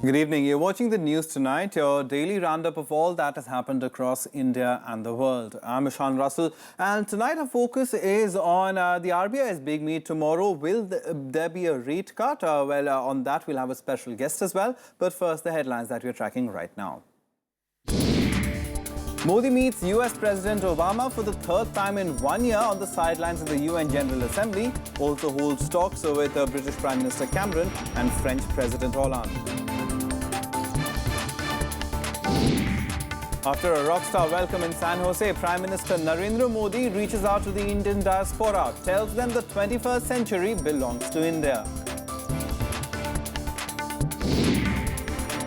Good evening. You're watching the news tonight, your daily roundup of all that has happened across India and the world. I'm Ishan Russell, and tonight our focus is on the RBI's big meet tomorrow. Will there be a rate cut? On that we'll have a special guest as well. But first, the headlines that we're tracking right now. Modi meets US President Obama for the third time in 1 year on the sidelines of the UN General Assembly. Also holds talks with British Prime Minister Cameron and French President Hollande. After a rockstar welcome in San Jose, Prime Minister Narendra Modi reaches out to the Indian diaspora, tells them the 21st century belongs to India.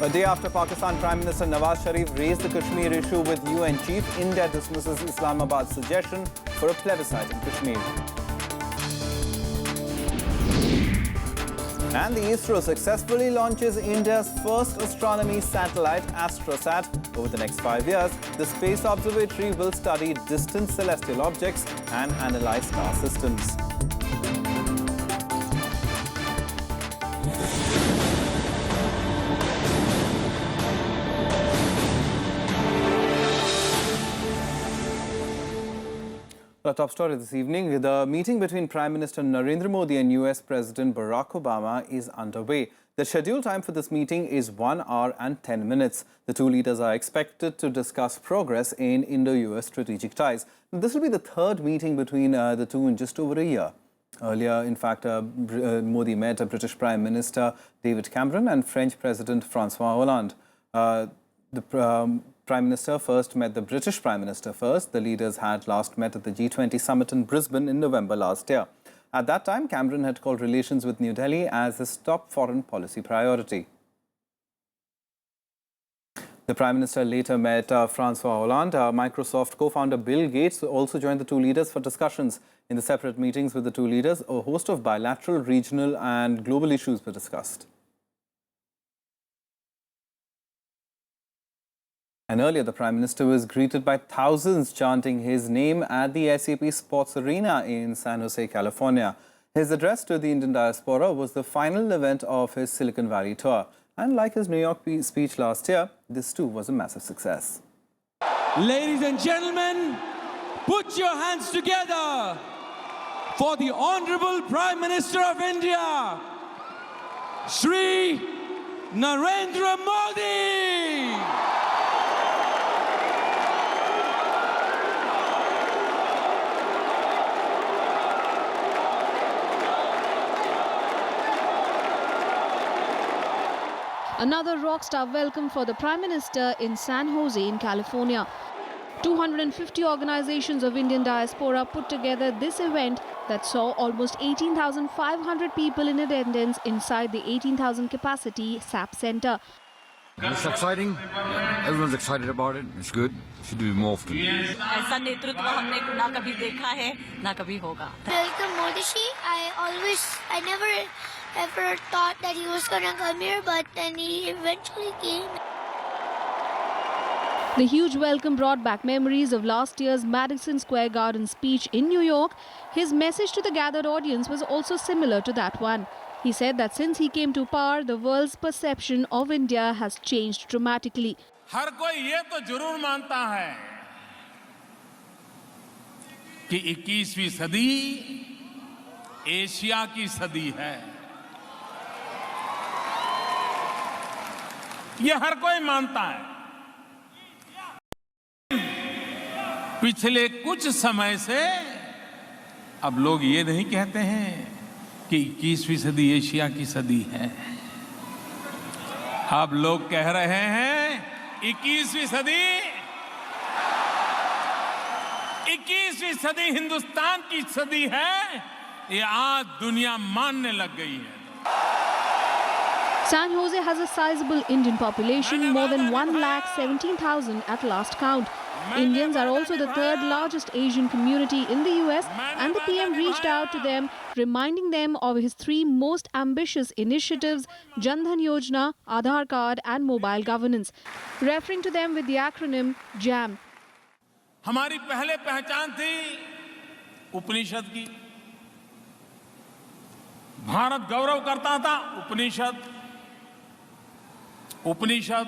A day after Pakistan Prime Minister Nawaz Sharif raised the Kashmir issue with UN chief, India dismisses Islamabad's suggestion for a plebiscite in Kashmir. And the ISRO successfully launches India's first astronomy satellite, AstroSat. Over the next 5 years, the Space Observatory will study distant celestial objects and analyze star systems. Our top story this evening, the meeting between Prime Minister Narendra Modi and US President Barack Obama is underway. The scheduled time for this meeting is 1 hour and 10 minutes. The two leaders are expected to discuss progress in Indo-US strategic ties. This will be the third meeting between the two in just over a year. Earlier, in fact, Modi met British Prime Minister David Cameron and French President Francois Hollande. The Prime Minister first met the British Prime Minister first. The leaders had last met at the G20 summit in Brisbane in November last year. At that time, Cameron had called relations with New Delhi as his top foreign policy priority. The Prime Minister later met Francois Hollande. Microsoft co-founder Bill Gates also joined the two leaders for discussions. In the separate meetings with the two leaders, a host of bilateral, regional and global issues were discussed. And earlier, the Prime Minister was greeted by thousands chanting his name at the SAP Sports Arena in San Jose, California. His address to the Indian diaspora was the final event of his Silicon Valley tour. And like his New York speech last year, this too was a massive success. Ladies and gentlemen, put your hands together for the Honorable Prime Minister of India, Shri Narendra Modi. Another rockstar welcome for the Prime Minister in San Jose in California. 250 organizations of Indian diaspora put together this event that saw almost 18,500 people in attendance inside the 18,000 capacity SAP Center. It's exciting. Everyone's excited about it. It's good. Should be more often. ऐसा नेतृत्व हमने ना कभी देखा है ना कभी होगा. Welcome Modi ji. I never ever thought that he was gonna come here, but then he eventually came. The huge welcome brought back memories of last year's Madison Square Garden speech in New York. His message to the gathered audience was also similar to that one. He said that since he came to power, the world's perception of India has changed dramatically. हर कोई ये तो जरूर मानता है कि 21वीं सदी Asia की सदी है। ये हर कोई मानता है। पिछले कुछ समय से अब लोग ये नहीं कहते हैं कि 21वीं सदी एशिया की सदी है। अब लोग कह रहे हैं 21वीं सदी हिंदुस्तान की सदी है। ये आज दुनिया मानने लग गई है। San Jose has a sizable Indian population, more than 1,17,000 at last count. Indians are also the third largest Asian community in the US, and the PM reached out to them, reminding them of his three most ambitious initiatives, Jan Dhan Yojana, Aadhaar Card and mobile governance, referring to them with the acronym JAM. हमारी पहले पहचान थी उपनिषद की। भारत गौरव करता था उपनिषद। उपनिषद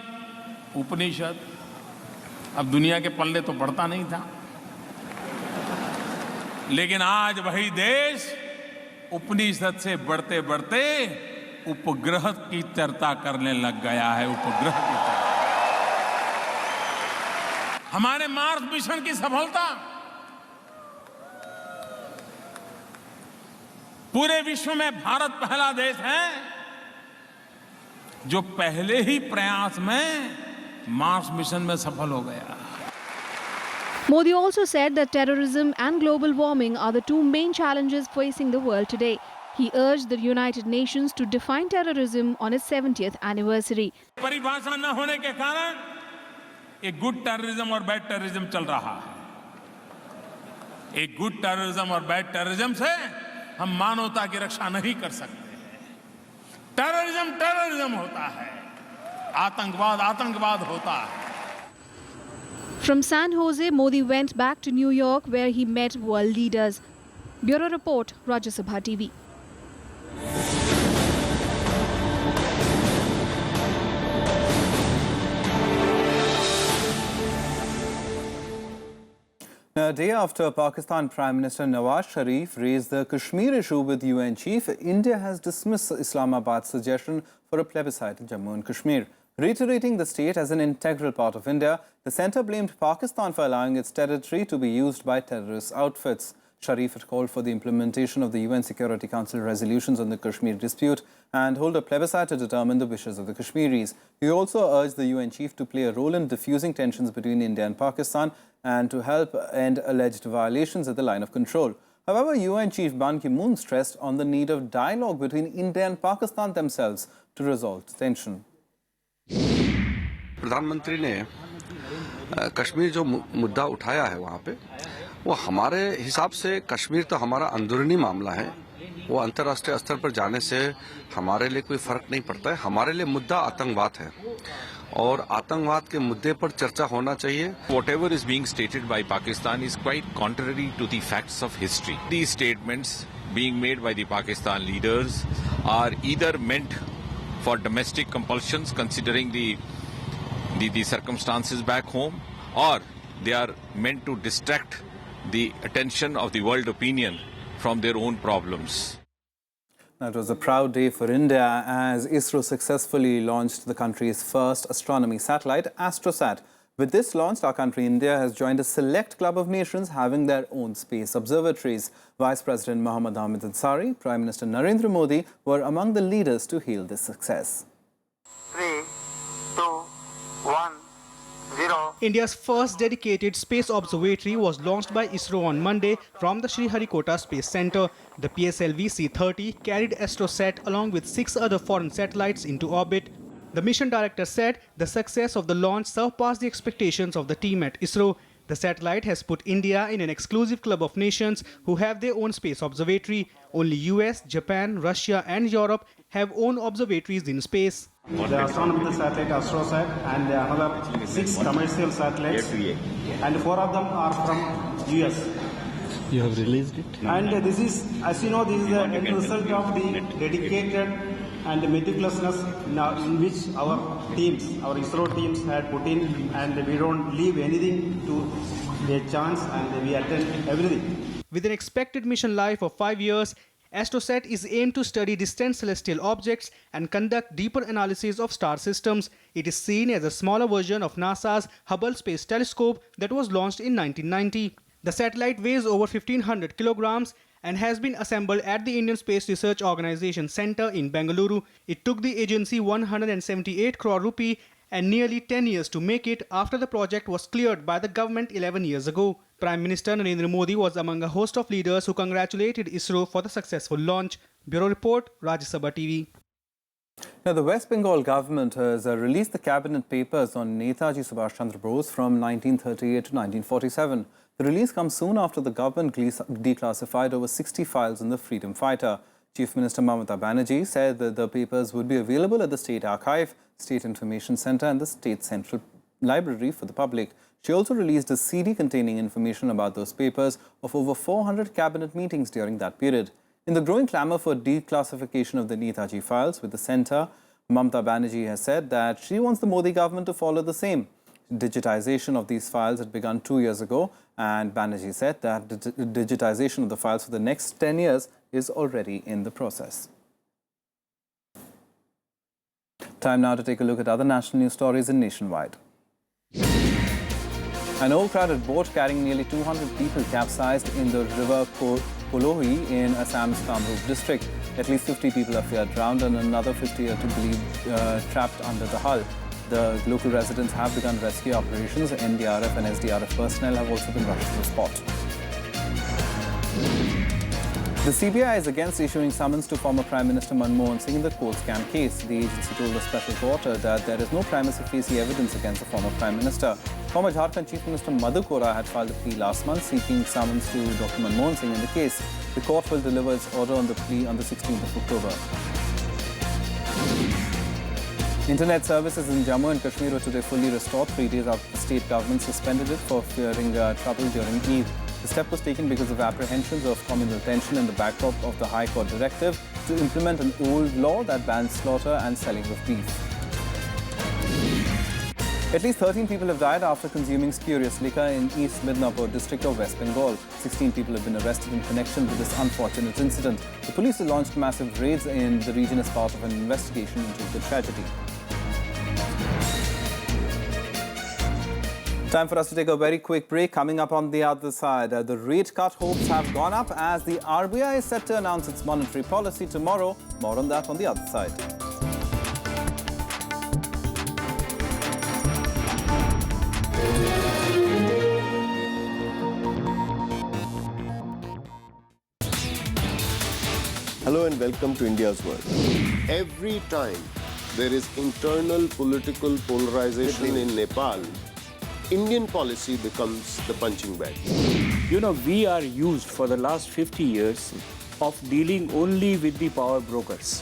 अब दुनिया के पल्ले तो पड़ता नहीं था, लेकिन आज वही देश उपनिषद से बढ़ते बढ़ते उपग्रह की चर्चा करने लग गया है। उपग्रह की चर्चा, हमारे मार्स मिशन की सफलता पूरे विश्व में भारत पहला देश है जो पहले ही प्रयास में मार्स मिशन में सफल हो गया। Modi also said that terrorism and global warming are the two main challenges facing the world today. He urged the United Nations to define terrorism on its 70th anniversary. परिभाषा न होने के कारण एक गुड टेररिज्म और bad terrorism चल रहा है। एक गुड टेररिज्म और बैड टेररिज्म से हम मानवता की रक्षा नहीं कर सकते। टेररिज्म टेररिज्म होता है, आतंकवाद आतंकवाद होता है। From San Jose, Modi went back to New York where he met world leaders. Bureau Report, Rajya Sabha TV. Now, a day after Pakistan Prime Minister Nawaz Sharif raised the Kashmir issue with UN chief, India has dismissed Islamabad's suggestion for a plebiscite in Jammu and Kashmir. Reiterating the state as an integral part of India, the centre blamed Pakistan for allowing its territory to be used by terrorist outfits. Sharif had called for the implementation of the UN Security Council resolutions on the Kashmir dispute and hold a plebiscite to determine the wishes of the Kashmiris. He also urged the UN chief to play a role in diffusing tensions between India and Pakistan and to help end alleged violations at the line of control. However, UN Chief Ban Ki-moon stressed on the need of dialogue between India and Pakistan themselves to resolve tension. प्रधानमंत्री ने कश्मीर जो मुद्दा उठाया है वहाँ पे, वो हमारे हिसाब से कश्मीर तो हमारा अंदरूनी मामला है। वो अंतर्राष्ट्रीय स्तर पर जाने से हमारे लिए कोई फर्क नहीं पड़ता है। हमारे लिए मुद्दा आतंकवाद है और आतंकवाद के मुद्दे पर चर्चा होना चाहिए। Whatever is being stated by Pakistan is quite contrary to the facts of history. These statements being made by the Pakistan leaders are either meant for domestic compulsions considering the circumstances back home, or they are meant to distract the attention of the world opinion from their own problems. Now, it was a proud day for India as ISRO successfully launched the country's first astronomy satellite, AstroSat. With this launch, our country, India, has joined a select club of nations having their own space observatories. Vice President Mohammad Hamid Ansari, Prime Minister Narendra Modi were among the leaders to hail this success. 3, 2, 1, 0. India's first dedicated space observatory was launched by ISRO on Monday from the Sriharikota Space Centre. The PSLV C-30 carried AstroSat along with 6 other foreign satellites into orbit. The mission director said the success of the launch surpassed the expectations of the team at ISRO. The satellite has put India in an exclusive club of nations who have their own space observatory. Only US, Japan, Russia and Europe have own observatories in space. The astronomical satellite AstroSat and another 6 commercial satellites, and 4 of them are from US. You have released it? And this is, as you know, this is the end result of the dedicated and meticulousness in which our ISRO teams had put in, and we don't leave anything to a chance, and we attend everything. With an expected mission life of 5 years, AstroSat is aimed to study distant celestial objects and conduct deeper analysis of star systems. It is seen as a smaller version of NASA's Hubble Space Telescope that was launched in 1990. The satellite weighs over 1,500 kilograms and has been assembled at the Indian Space Research Organisation Centre in Bengaluru. It took the agency 178 crore rupee and nearly 10 years to make it after the project was cleared by the government 11 years ago. Prime Minister Narendra Modi was among a host of leaders who congratulated ISRO for the successful launch. Bureau Report, Rajya Sabha TV. Now, the West Bengal government has released the cabinet papers on Netaji Subhash Chandra Bose from 1938 to 1947. The release comes soon after the government declassified over 60 files on the freedom fighter. Chief Minister Mamata Banerjee said that the papers would be available at the State Archive, State Information Centre and the State Central Library for the public. She also released a CD containing information about those papers of over 400 cabinet meetings during that period. In the growing clamour for declassification of the Netaji files with the centre, Mamata Banerjee has said that she wants the Modi government to follow the same. Digitization of these files had begun 2 years ago, and Banerjee said that digitization of the files for the next 10 years is already in the process. Time now to take a look at other national news stories and nationwide. An overcrowded boat carrying nearly 200 people capsized in the river Kolohi in Assam's Kamrup district. At least 50 people are feared drowned and another 50 are to believe trapped under the hull. The local residents have begun rescue operations. NDRF and SDRF personnel have also been rushed to the spot. The CBI is against issuing summons to former Prime Minister Manmohan Singh in the coal scam case. The agency told a special court that there is no prima facie evidence against the former Prime Minister. Former Jharkhand Chief Minister Madhu Kora had filed a plea last month seeking summons to Dr. Manmohan Singh in the case. The court will deliver its order on the plea on the 16th of October. Internet services in Jammu and Kashmir were today fully restored 3 days after the state government suspended it for fearing trouble during Eid. The step was taken because of apprehensions of communal tension in the backdrop of the High Court directive to implement an old law that bans slaughter and selling of beef. At least 13 people have died after consuming spurious liquor in East Midnapur district of West Bengal. 16 people have been arrested in connection with this unfortunate incident. The police have launched massive raids in the region as part of an investigation into the tragedy. Time for us to take a very quick break. Coming up on the other side, the rate cut hopes have gone up as the RBI is set to announce its monetary policy tomorrow. More on that on the other side. Hello and welcome to India's World. Every time there is internal political polarization in Nepal, Indian policy becomes the punching bag. You know, we are used for the last 50 years of dealing only with the power brokers,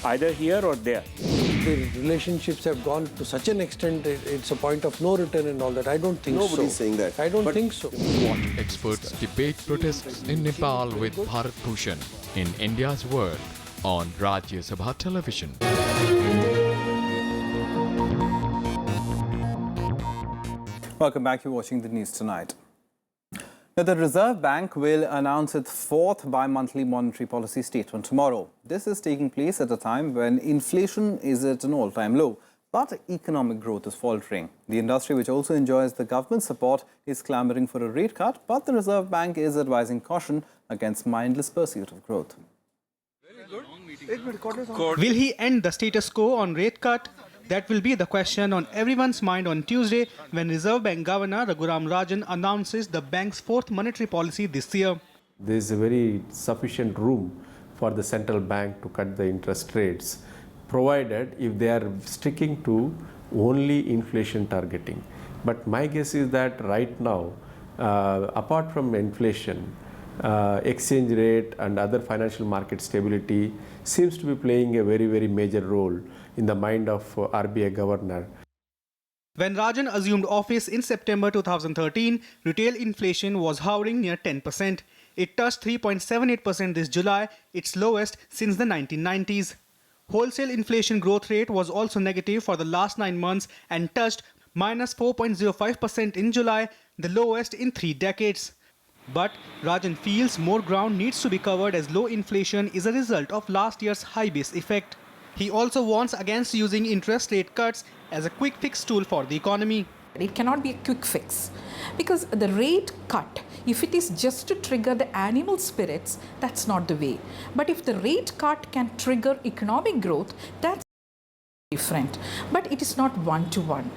either here or there. The relationships have gone to such an extent it's a point of no return and all that. I don't think so. Nobody's saying that. I don't think so. Experts debate protests in Nepal with Bharat Bhushan in India's World on Rajya Sabha television. Welcome back. You're watching the news tonight. Now, the Reserve Bank will announce its fourth bi-monthly monetary policy statement tomorrow. This is taking place at a time when inflation is at an all-time low, but economic growth is faltering. The industry, which also enjoys the government support, is clamoring for a rate cut, but the Reserve Bank is advising caution against mindless pursuit of growth. Will he end the status quo on rate cut? That will be the question on everyone's mind on Tuesday when Reserve Bank Governor Raghuram Rajan announces the bank's fourth monetary policy this year. There is a very sufficient room for the central bank to cut the interest rates, provided if they are sticking to only inflation targeting. But my guess is that right now, apart from inflation, exchange rate and other financial market stability seems to be playing a very, very major role in the mind of RBI governor. When Rajan assumed office in September 2013, retail inflation was hovering near 10%. It touched 3.78% this July, its lowest since the 1990s. Wholesale inflation growth rate was also negative for the last 9 months and touched minus 4.05% in July, the lowest in 3 decades. But Rajan feels more ground needs to be covered as low inflation is a result of last year's high base effect. He also warns against using interest rate cuts as a quick fix tool for the economy. It cannot be a quick fix because the rate cut, if it is just to trigger the animal spirits, that's not the way. But if the rate cut can trigger economic growth, that's different. But it is not one-to-one.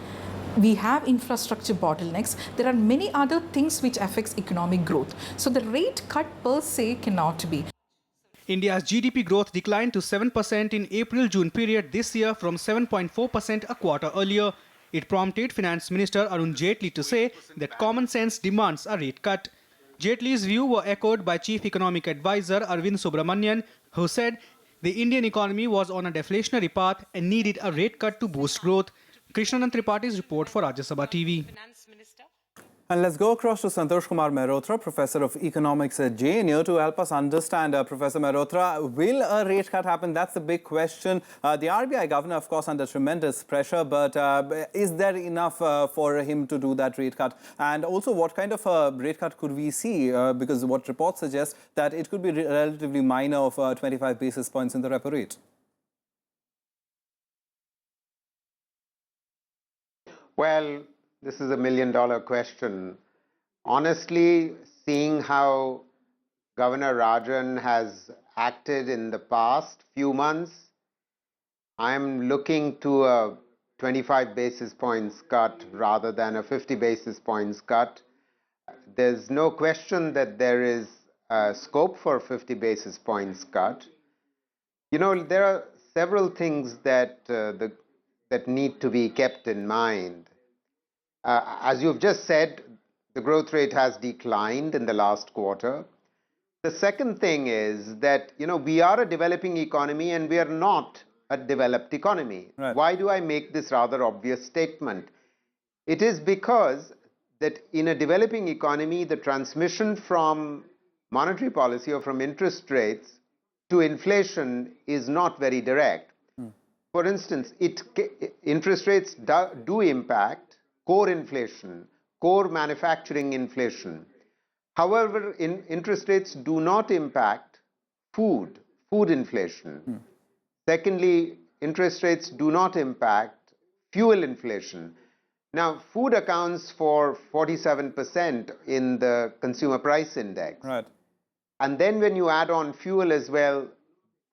We have infrastructure bottlenecks. There are many other things which affects economic growth. So the rate cut per se cannot be. India's GDP growth declined to 7% in April-June period this year from 7.4% a quarter earlier. It prompted Finance Minister Arun Jaitley to say that common sense demands a rate cut. Jaitley's view were echoed by Chief Economic Advisor Arvind Subramanian, who said the Indian economy was on a deflationary path and needed a rate cut to boost growth. Krishnanand Tripathi's report for Rajya Sabha TV. And let's go across to Santosh Kumar Mehrotra, Professor of Economics at JNU, to help us understand. Professor Mehrotra, will a rate cut happen? That's the big question. The RBI governor, of course, under tremendous pressure, but is there enough for him to do that rate cut? And also, what kind of a rate cut could we see? Because what reports suggest that it could be relatively minor of 25 basis points in the repo rate. Well, this is $1 million question. Honestly, seeing how Governor Rajan has acted in the past few months, I'm looking to a 25 basis points cut rather than a 50 basis points cut. There's no question that there is scope for 50 basis points cut. You know, there are several things that that need to be kept in mind. As you've just said, the growth rate has declined in the last quarter. The second thing is that, you know, we are a developing economy and we are not a developed economy. Right. Why do I make this rather obvious statement? It is because that in a developing economy, the transmission from monetary policy or from interest rates to inflation is not very direct. For instance, interest rates do impact core inflation, core manufacturing inflation. However, interest rates do not impact food inflation. Secondly, interest rates do not impact fuel inflation. Now, food accounts for 47% in the consumer price index. Right. And then when you add on fuel as well,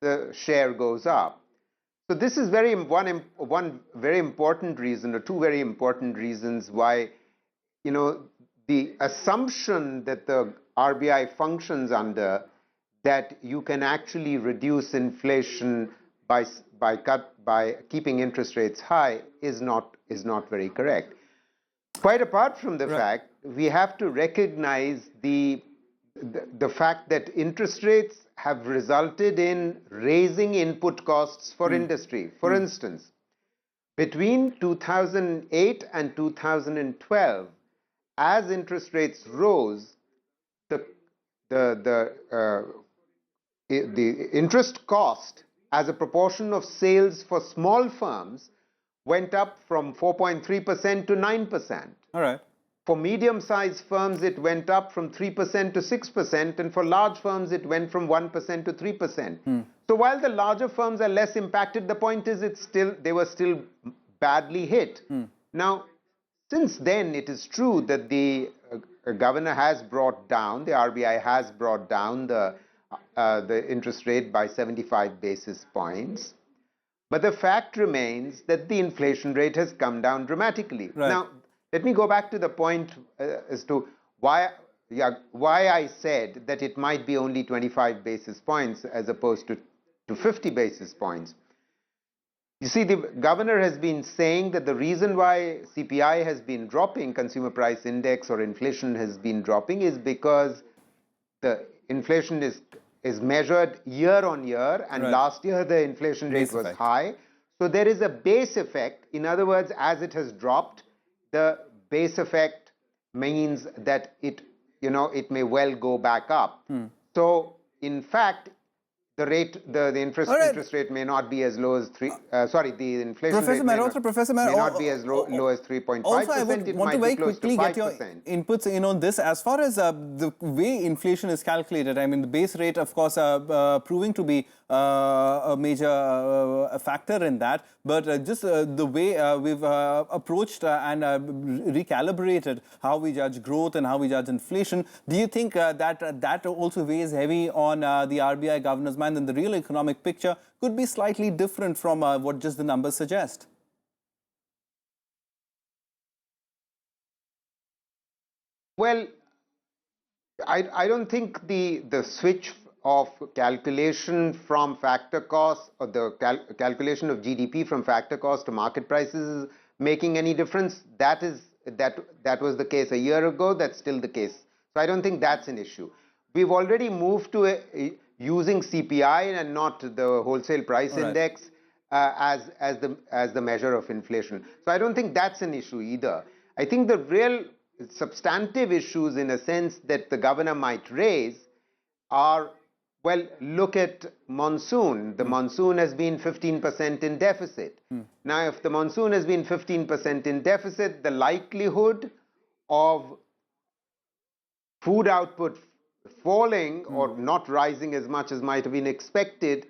the share goes up. So this is one very important reason, or two very important reasons why, you know, the assumption that the RBI functions under, that you can actually reduce inflation by keeping interest rates high is not very correct. Quite apart from the fact, we have to recognize the fact that interest rates have resulted in raising input costs for industry. For instance, between 2008 and 2012, as interest rates rose, the interest cost as a proportion of sales for small firms went up from 4.3% to 9%. All right. For medium-sized firms, it went up from 3% to 6%, and for large firms, it went from 1% to 3%. So while the larger firms are less impacted, the point is they were still badly hit. Now, since then, it is true that the governor has brought down, the RBI has brought down the interest rate by 75 basis points. But the fact remains that the inflation rate has come down dramatically. Right. Now, let me go back to the point as to why I said that it might be only 25 basis points as opposed to 50 basis points. You see, the governor has been saying that the reason why CPI has been dropping, consumer price index or inflation has been dropping, is because the inflation is measured year on year, and last year the inflation rate was high. So there is a base effect. In other words, as it has dropped, the base effect means that it may well go back up. So in fact, the interest rate may not be as low as the inflation rate may not be as low as 3.5%. Also, I would want to very quickly get your inputs in on this. As far as the way inflation is calculated, I mean, the base rate, of course, proving to be a major factor in that, but just the way we've approached and recalibrated how we judge growth and how we judge inflation, do you think that also weighs heavy on the RBI governor's mind, and the real economic picture could be slightly different from what just the numbers suggest? Well, I don't think the switch of calculation from factor cost, or the calculation of GDP from factor cost to market prices is making any difference. That was the case a year ago. That's still the case. So I don't think that's an issue. We've already moved to using CPI and not the wholesale price index as the measure of inflation. So I don't think that's an issue either. I think the real substantive issues in a sense that the governor might raise are, well, look at monsoon. The monsoon has been 15% in deficit. Now, if the monsoon has been 15% in deficit, the likelihood of food output falling or not rising as much as might have been expected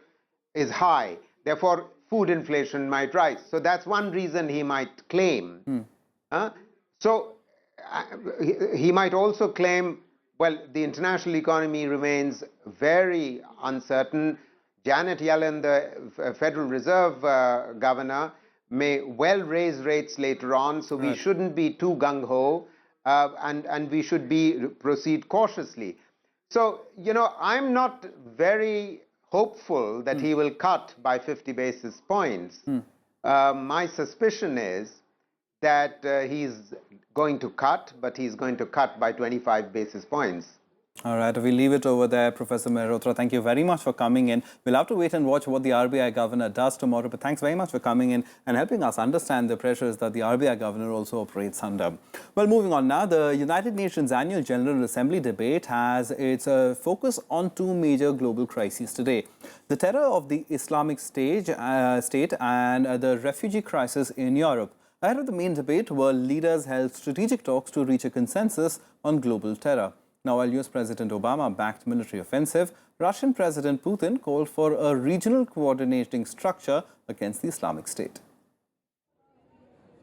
is high. Therefore, food inflation might rise. So that's one reason he might claim. He might also claim, well, the international economy remains very uncertain. Janet Yellen, the Federal Reserve governor, may well raise rates later on, so we shouldn't be too gung-ho, and we should proceed cautiously. So, you know, I'm not very hopeful that he will cut by 50 basis points. My suspicion is that he's going to cut, but he's going to cut by 25 basis points. All right, we'll leave it over there. Professor Mehrotra, thank you very much for coming in. We'll have to wait and watch what the RBI governor does tomorrow, but thanks very much for coming in and helping us understand the pressures that the RBI governor also operates under. Well, moving on now, the United Nations Annual General Assembly debate has its focus on two major global crises today: the terror of the Islamic State and the refugee crisis in Europe. Ahead of the main debate, world leaders held strategic talks to reach a consensus on global terror. Now, while US President Obama backed military offensive, Russian President Putin called for a regional coordinating structure against the Islamic State.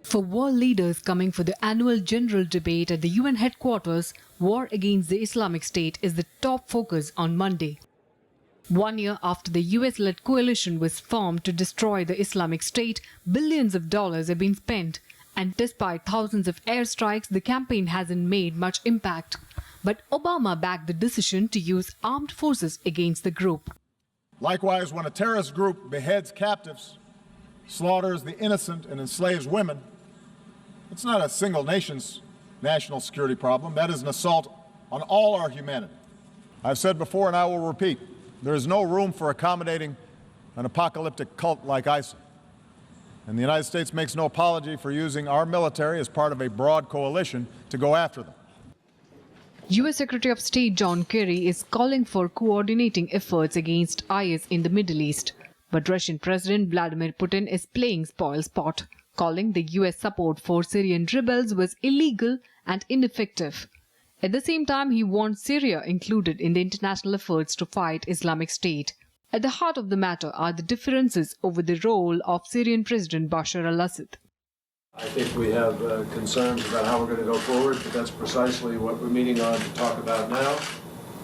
For world leaders coming for the annual general debate at the UN headquarters, war against the Islamic State is the top focus on Monday. 1 year after the US-led coalition was formed to destroy the Islamic State, billions of dollars have been spent. And despite thousands of airstrikes, the campaign hasn't made much impact. But Obama backed the decision to use armed forces against the group. Likewise, when a terrorist group beheads captives, slaughters the innocent and enslaves women, it's not a single nation's national security problem. That is an assault on all our humanity. I've said before and I will repeat, there is no room for accommodating an apocalyptic cult like ISIL. And the United States makes no apology for using our military as part of a broad coalition to go after them. US Secretary of State John Kerry is calling for coordinating efforts against IS in the Middle East. But Russian President Vladimir Putin is playing spoilsport, calling the US support for Syrian rebels was illegal and ineffective. At the same time, he wants Syria included in the international efforts to fight Islamic State. At the heart of the matter are the differences over the role of Syrian President Bashar al-Assad. I think we have concerns about how we're going to go forward, but that's precisely what we're meeting on to talk about now.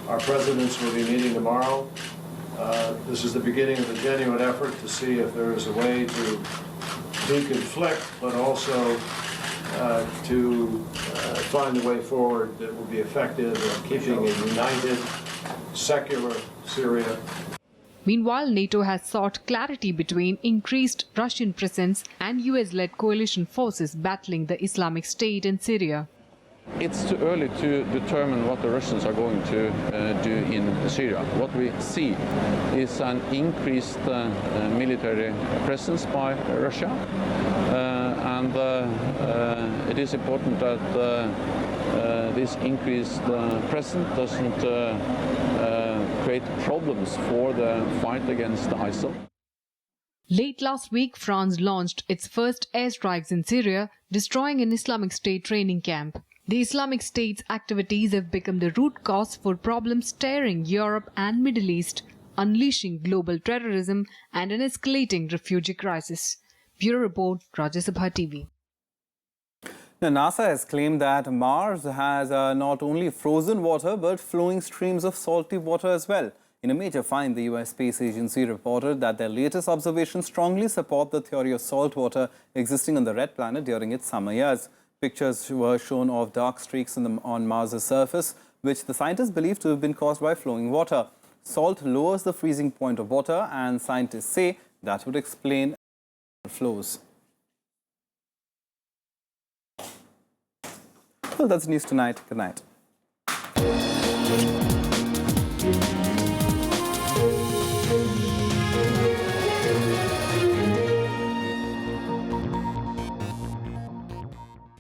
Our presidents will be meeting tomorrow. This is the beginning of a genuine effort to see if there is a way to deconflict, but also to find a way forward that will be effective in keeping a united, secular Syria. Meanwhile, NATO has sought clarity between increased Russian presence and US-led coalition forces battling the Islamic State in Syria. It's too early to determine what the Russians are going to do in Syria. What we see is an increased military presence by Russia, and it is important that this increased presence doesn't create problems for the fight against ISIL. Late last week, France launched its first airstrikes in Syria, destroying an Islamic State training camp. The Islamic State's activities have become the root cause for problems staring Europe and Middle East, unleashing global terrorism and an escalating refugee crisis. Bureau Report, Rajya Sabha TV. Now, NASA has claimed that Mars has not only frozen water but flowing streams of salty water as well. In a major find, the US Space Agency reported that their latest observations strongly support the theory of salt water existing on the red planet during its summer years. Pictures were shown of dark streaks on Mars' surface, which the scientists believe to have been caused by flowing water. Salt lowers the freezing point of water, and scientists say that would explain flows. Well, that's news tonight. Good night.